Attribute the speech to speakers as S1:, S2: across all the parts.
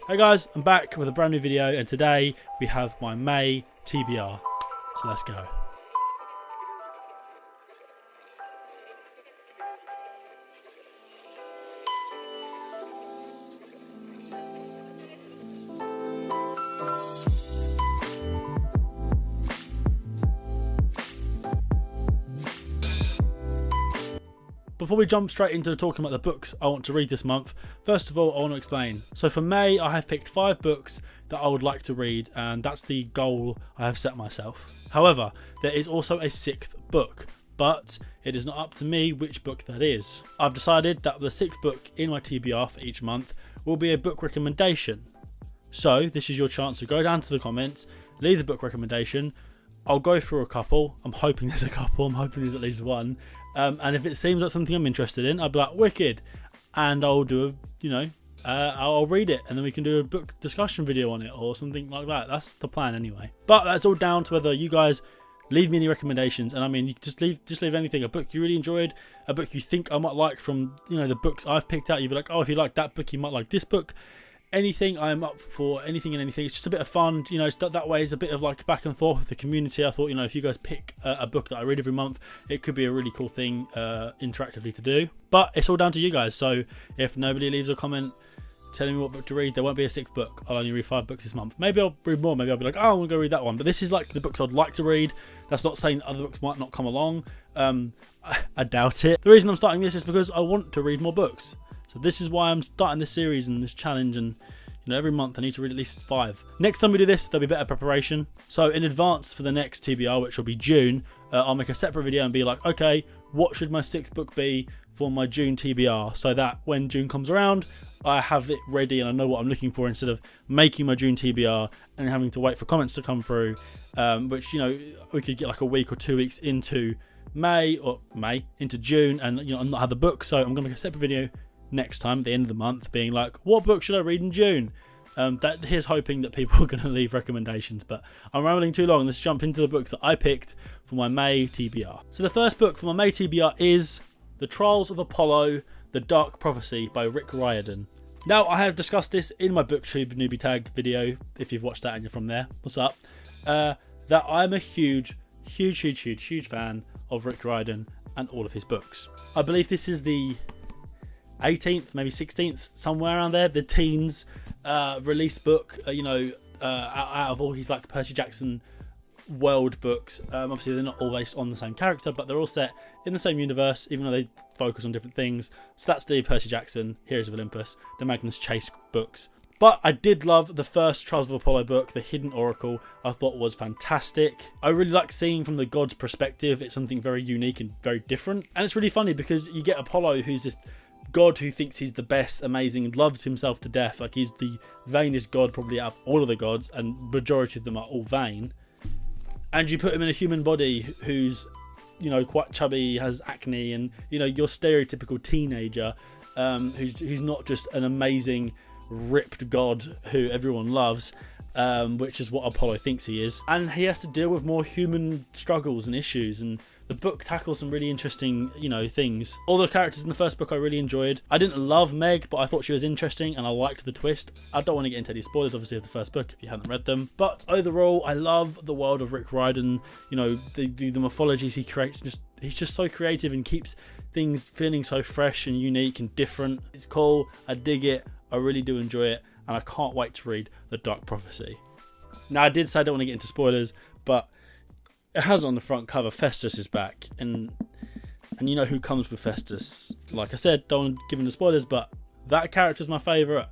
S1: Hey guys, I'm back with a brand new video, and today we have my May TBR. So let's go. Before we jump straight into talking about the books I want to read this month, first of all I want to explain. So for May I have picked 5 books that I would like to read, and that's the goal I have set myself. However, there is also a 6th book, but it is not up to me which book that is. I've decided that the 6th book in my TBR for each month will be a book recommendation. So this is your chance to go down to the comments, leave the book recommendation. I'll go through a couple. I'm hoping there's a couple. I'm hoping there's at least one. And if it seems like something I'm interested in, I'll be like, wicked. And I'll do I'll read it, and then we can do a book discussion video on it or something like that. That's the plan anyway. But that's all down to whether you guys leave me any recommendations. And I mean, you just leave anything. A book you really enjoyed, a book you think I might like from, the books I've picked out. You'd be like, oh, if you like that book, you might like this book. Anything, I'm up for anything and anything. It's just a bit of fun, that way. It's a bit of like back and forth with the community. I thought, if you guys pick a book that I read every month, it could be a really cool thing interactively to do. But it's all down to you guys. So if nobody leaves a comment telling me what book to read, there won't be a 6th book. I'll only read 5 books this month. Maybe I'll read more. Maybe I'll be like, oh, I want to go read that one. But this is like the books I'd like to read. That's not saying that other books might not come along. I doubt it. The reason I'm starting this is because I want to read more books. So this is why I'm starting this series and this challenge, and every month I need to read at least 5. Next time we do this, there'll be better preparation. So in advance for the next TBR, which will be June, I'll make a separate video and be like, okay, what should my 6th book be for my June TBR? So that when June comes around, I have it ready and I know what I'm looking for, instead of making my June TBR and having to wait for comments to come through, which, we could get like a week or 2 weeks into May into June, and I'm not have the book. So I'm going to make a separate video next time at the end of the month being like, what book should I read in June? Here's hoping that people are going to leave recommendations, but I'm rambling too long. Let's jump into the books that I picked for my May TBR. So the first book for my May TBR is The Trials of Apollo, The Dark Prophecy by Rick Riordan. Now, I have discussed this in my Booktube newbie tag video. If you've watched that and you're from there, what's up? That I'm a huge fan of Rick Riordan and all of his books. I believe this is the 18th, maybe 16th, somewhere around there, the teens release book, out of all his like Percy Jackson world books. Obviously they're not all based on the same character, but they're all set in the same universe, even though they focus on different things. So that's the Percy Jackson, Heroes of Olympus, the Magnus Chase books. But I did love the first Trials of Apollo book, The Hidden Oracle. I thought was fantastic. I really like seeing from the god's perspective. It's something very unique and very different. And it's really funny because you get Apollo, who's this god who thinks he's the best, amazing, and loves himself to death. Like, he's the vainest god probably out of all of the gods, and majority of them are all vain. And you put him in a human body who's, quite chubby, has acne, and your stereotypical teenager, who's not just an amazing ripped god who everyone loves, which is what Apollo thinks he is. And he has to deal with more human struggles and issues, and the book tackles some really interesting, things. All the characters in the first book I really enjoyed. I didn't love Meg, but I thought she was interesting and I liked the twist. I don't want to get into any spoilers, obviously, of the first book if you haven't read them. But overall, I love the world of Rick Riordan. The mythologies he creates. He's just so creative and keeps things feeling so fresh and unique and different. It's cool. I dig it. I really do enjoy it. And I can't wait to read The Dark Prophecy. Now, I did say I don't want to get into spoilers, but it has on the front cover, Festus is back, and you know who comes with Festus. Like I said, don't want to give him the spoilers, but that character's my favourite,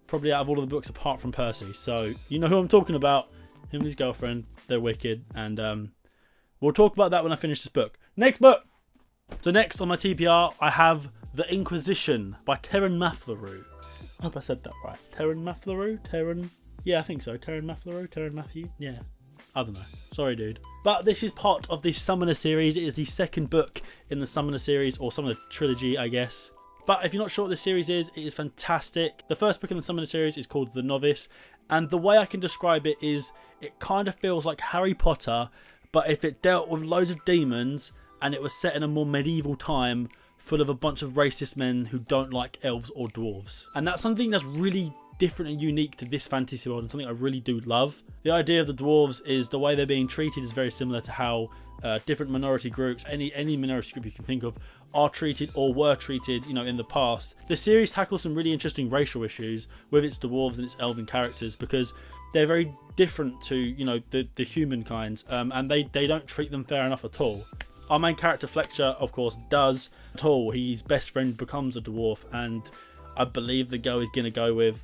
S1: probably out of all of the books apart from Percy. So you know who I'm talking about, him and his girlfriend. They're wicked, and we'll talk about that when I finish this book. Next book! So next on my TBR, I have The Inquisition by Terran Mathleru. I hope I said that right. Terran Mathleru? Yeah, I think so. Terran Matthew? Yeah. I don't know. Sorry, dude. But this is part of the Summoner series. It is the 2nd book in the Summoner series, or Summoner trilogy, I guess. But if you're not sure what this series is, it is fantastic. The first book in the Summoner series is called The Novice. And the way I can describe it is, it kind of feels like Harry Potter, but if it dealt with loads of demons and it was set in a more medieval time full of a bunch of racist men who don't like elves or dwarves. And that's something that's really different and unique to this fantasy world, and something I really do love. The idea of the dwarves is the way they're being treated is very similar to how different minority groups, any minority group you can think of, are treated or were treated, you know, in the past. The series tackles some really interesting racial issues with its dwarves and its elven characters, because they're very different to, you know, the humankind, and they don't treat them fair enough at all. Our main character Fletcher, of course, does at all. His best friend becomes a dwarf, and I believe the girl he's going to go with,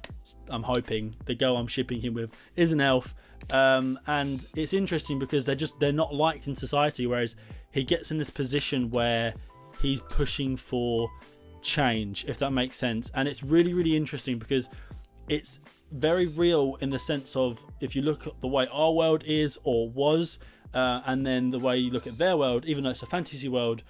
S1: I'm hoping, the girl I'm shipping him with, is an elf. And it's interesting because they're not liked in society, whereas he gets in this position where he's pushing for change, if that makes sense. And it's really, really interesting because it's very real in the sense of, if you look at the way our world is or was, and then the way you look at their world, even though it's a fantasy world,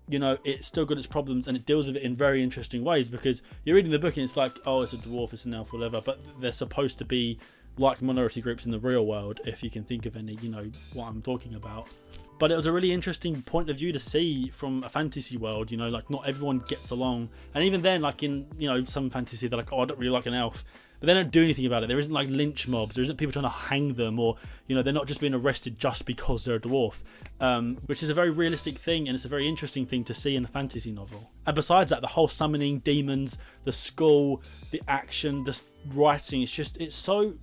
S1: you know, it's still got its problems, and it deals with it in very interesting ways, because you're reading the book and it's like, oh, it's a dwarf, it's an elf, whatever, but they're supposed to be like minority groups in the real world, if you can think of any, you know, what I'm talking about. But it was a really interesting point of view to see from a fantasy world, you know, like not everyone gets along. And even then, like in, you know, some fantasy, they're like, oh, I don't really like an elf. But they don't do anything about it. There isn't like lynch mobs. There isn't people trying to hang them, or, you know, they're not just being arrested just because they're a dwarf. Which is a very realistic thing, and it's a very interesting thing to see in a fantasy novel. And besides that, the whole summoning, demons, the skull, the action, the writing, it's so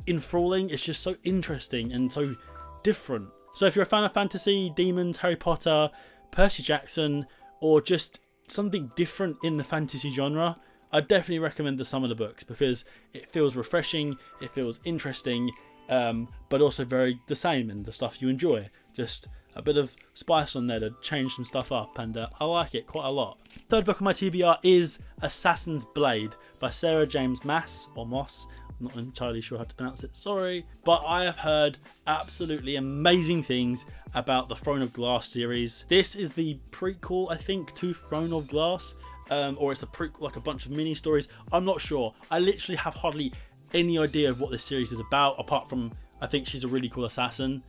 S1: enthralling. It's just so interesting and so different. So if you're a fan of fantasy, demons, Harry Potter, Percy Jackson, or just something different in the fantasy genre, I definitely recommend the Summoner books, because it feels refreshing, it feels interesting, but also very the same in the stuff you enjoy. Just a bit of spice on there to change some stuff up, and I like it quite a lot. Third book on my TBR is Assassin's Blade by Sarah James Maas, or Moss. I'm not entirely sure how to pronounce it, sorry. But I have heard absolutely amazing things about the Throne of Glass series. This is the prequel, I think, to Throne of Glass. Or it's a prequel, like a bunch of mini stories. I'm not sure. I literally have hardly any idea of what this series is about, apart from I think she's a really cool assassin,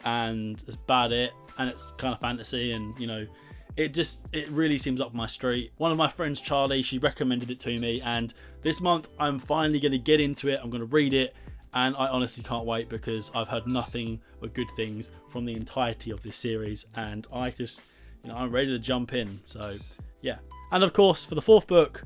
S1: and that's about it. And it's kind of fantasy, and you know, it really seems up my street. One of my friends, Charlie, she recommended it to me, and this month I'm finally going to get into it. I'm going to read it, and I honestly can't wait, because I've heard nothing but good things from the entirety of this series, and I just, you know, I'm ready to jump in. So yeah. And of course, for the fourth book,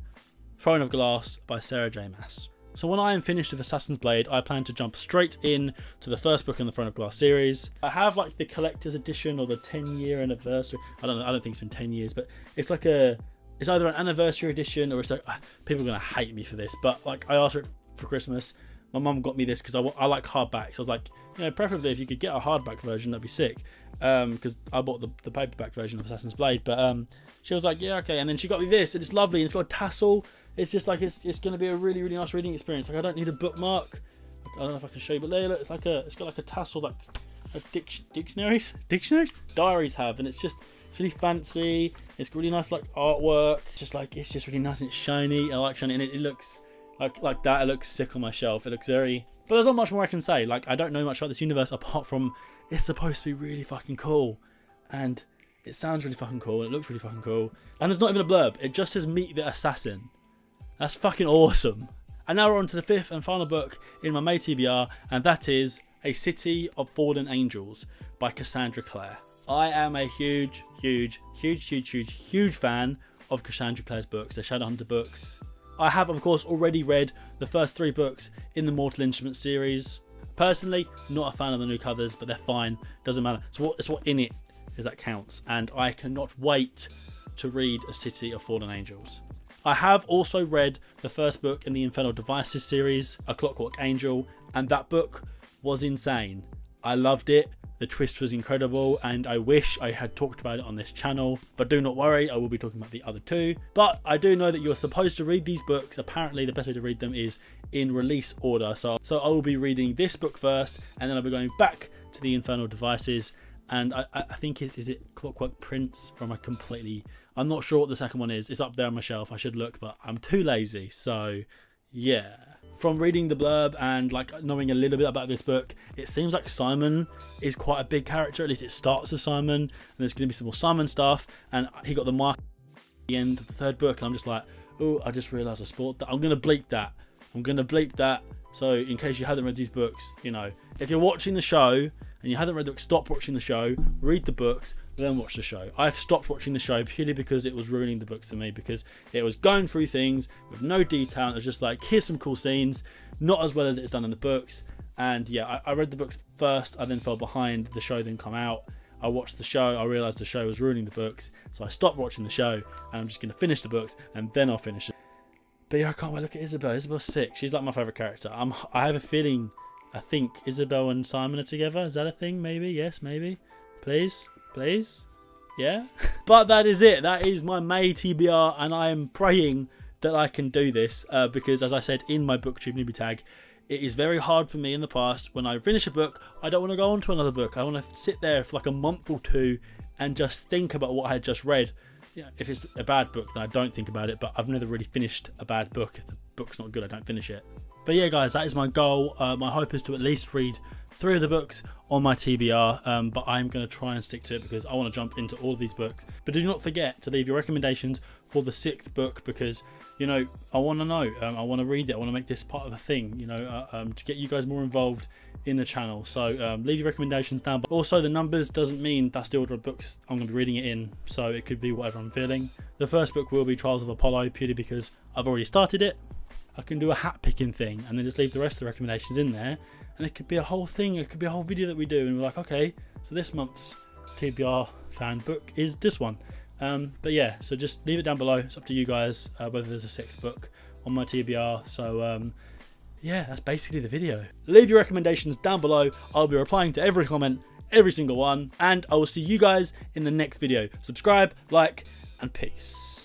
S1: Throne of Glass by Sarah J. Maas. So when I am finished with Assassin's Blade, I plan to jump straight in to the first book in the Throne of Glass series. I have like the collector's edition, or the 10-year anniversary. I don't know. I don't think it's been 10 years, but it's like it's either an anniversary edition, or it's like, people are gonna hate me for this, but like I asked for it for Christmas. My mum got me this because I like hardbacks. I was like, you know, preferably if you could get a hardback version, that'd be sick. Because I bought the paperback version of Assassin's Blade, but she was like, yeah, okay. And then she got me this, and it's lovely. And it's got a tassel. It's just like it's going to be a really, really nice reading experience. Like I don't need a bookmark. I don't know if I can show you, but look, it's got like a tassel, like dictionaries diaries have, and it's really fancy. It's really nice, like artwork. It's just really nice, and it's shiny. I like shiny, and it looks like that. It looks sick on my shelf. It looks very. But there's not much more I can say. Like I don't know much about this universe apart from it's supposed to be really fucking cool, and it sounds really fucking cool, and it looks really fucking cool. And there's not even a blurb. It just says meet the assassin. That's fucking awesome. And now we're on to the fifth and final book in my May TBR, and that is A City of Fallen Angels by Cassandra Clare. I am a huge fan of Cassandra Clare's books, the Shadowhunter books. I have, of course, already read the first 3 books in the Mortal Instruments series. Personally, not a fan of the new covers, but they're fine. Doesn't matter. It's what in it is that counts. And I cannot wait to read A City of Fallen Angels. I have also read the first book in the Infernal Devices series, A Clockwork Angel, and that book was insane. I loved it. The twist was incredible, and I wish I had talked about it on this channel, but do not worry, I will be talking about the other 2. But I do know that you're supposed to read these books. Apparently the best way to read them is in release order, so I will be reading this book first, and then I'll be going back to the Infernal Devices, and I think is it Clockwork Prince, I'm not sure what the second one is. It's up there on my shelf, I should look, but I'm too lazy, so yeah. From reading the blurb and like knowing a little bit about this book, it seems like Simon is quite a big character. At least it starts with Simon, and there's going to be some more Simon stuff. And he got the mark at the end of the third book, and I'm just like, oh, I just realised I spoiled that. I'm going to bleep that. I'm going to bleep that. So in case you haven't read these books, you know, if you're watching the show and you haven't read the book, stop watching the show, read the books, then watch the show. I've stopped watching the show purely because it was ruining the books for me, because it was going through things with no detail. It was just like, here's some cool scenes, not as well as it's done in the books. And yeah, I read the books first, I then fell behind, the show then come out. I watched the show, I realised the show was ruining the books, so I stopped watching the show, and I'm just going to finish the books, and then I'll finish it. But yeah, I can't wait. Look at Isabel. Isabel's sick. She's like my favourite character. I have a feeling, I think Isabel and Simon are together. Is that a thing? Maybe? Yes, maybe. Please? Please? Yeah? But that is it. That is my May TBR, and I am praying that I can do this, because as I said in my Booktube newbie tag, it is very hard for me in the past. When I finish a book, I don't want to go on to another book. I want to sit there for like a month or two and just think about what I had just read. Yeah, if it's a bad book, then I don't think about it, but I've never really finished a bad book. If the book's not good, I don't finish it. But yeah, guys, that is my goal. My hope is to at least read 3 of the books on my TBR, but I'm going to try and stick to it because I want to jump into all of these books. But do not forget to leave your recommendations for the 6th book, because, you know, I want to know. I want to read it. I want to make this part of the thing, you know, to get you guys more involved in the channel. So leave your recommendations down. But also, the numbers doesn't mean that's the order of books I'm going to be reading it in. So it could be whatever I'm feeling. The first book will be Trials of Apollo, purely because I've already started it. I can do a hat picking thing and then just leave the rest of the recommendations in there, and it could be a whole thing. It could be a whole video that we do, and we're like, okay, so this month's TBR fan book is this one. But yeah, so just leave it down below. It's up to you guys whether there's a 6th book on my TBR. So yeah, that's basically the video. Leave your recommendations down below. I'll be replying to every comment, every single one, and I will see you guys in the next video. Subscribe, like, and peace.